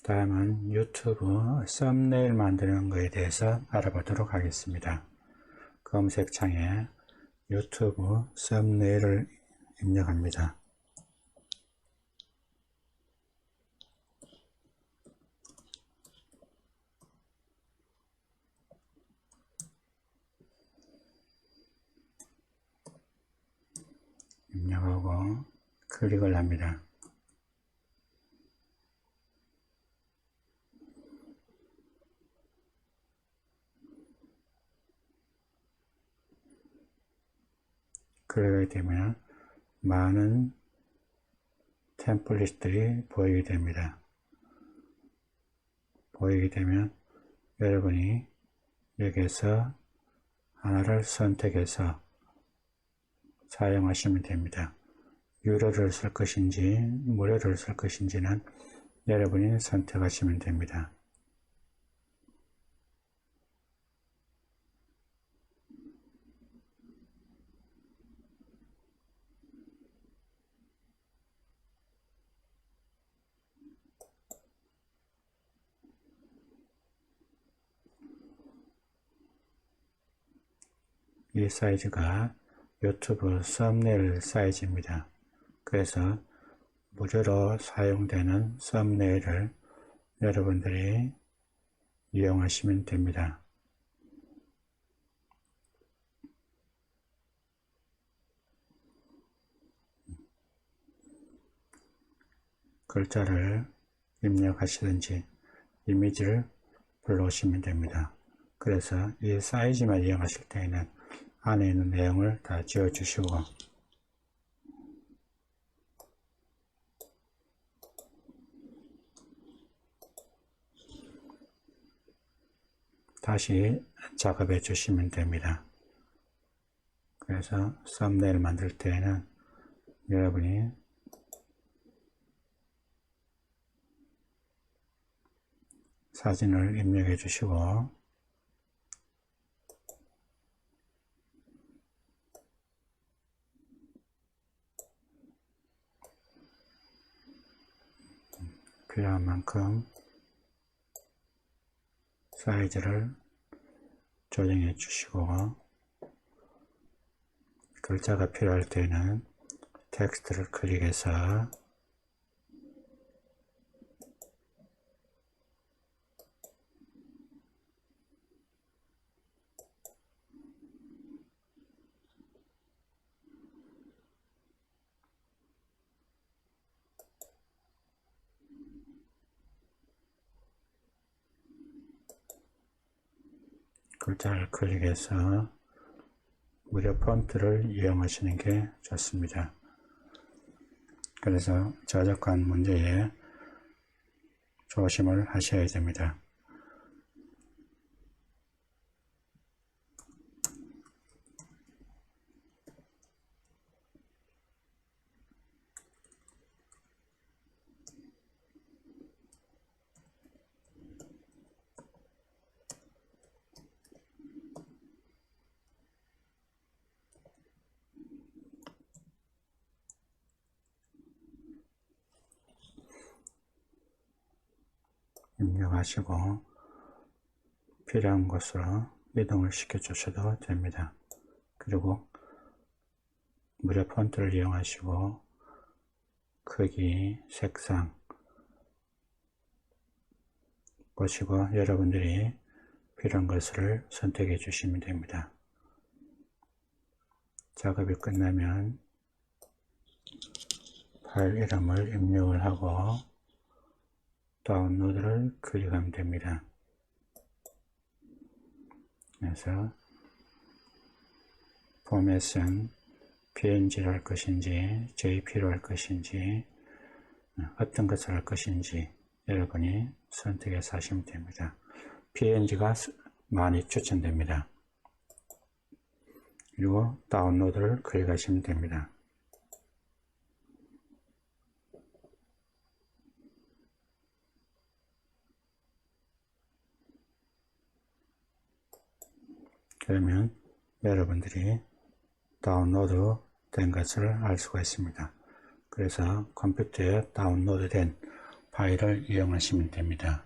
다음은 유튜브 썸네일 만드는 것에 대해서 알아보도록 하겠습니다. 검색창에 유튜브 썸네일을 입력합니다. 입력하고 클릭을 합니다. 그러게 되면 많은 템플릿들이 보이게 됩니다. 보이게 되면 여러분이 여기에서 하나를 선택해서 사용하시면 됩니다. 유료를 쓸 것인지 무료를 쓸 것인지는 여러분이 선택하시면 됩니다. 이 사이즈가 유튜브 썸네일 사이즈입니다. 그래서 무료로 사용되는 썸네일을 여러분들이 이용하시면 됩니다. 글자를 입력하시든지 이미지를 불러오시면 됩니다. 그래서 이 사이즈만 이용하실 때에는 안에 있는 내용을 다 지워주시고 다시 작업해 주시면 됩니다. 그래서 썸네일 만들 때에는 여러분이 사진을 입력해 주시고 필요한 만큼 사이즈를 조정해 주시고 글자가 필요할 때는 텍스트를 클릭해서 글자를 클릭해서 무료 폰트를 이용하시는 게 좋습니다. 그래서 저작권 문제에 조심을 하셔야 됩니다. 입력하시고 필요한 곳으로 이동을 시켜 주셔도 됩니다. 그리고 무료 폰트를 이용하시고 크기, 색상 보시고 여러분들이 필요한 것을 선택해 주시면 됩니다. 작업이 끝나면 파일 이름을 입력을 하고 다운로드를 클릭하면 됩니다. 그래서 포맷은 PNG로 할 것인지 JP로 할 것인지 어떤 것을 할 것인지 여러분이 선택해서 하시면 됩니다. PNG가 많이 추천됩니다. 그리고 다운로드를 클릭하시면 됩니다. 그러면 여러분들이 다운로드 된 것을 알 수가 있습니다. 그래서 컴퓨터에 다운로드된 파일을 이용하시면 됩니다.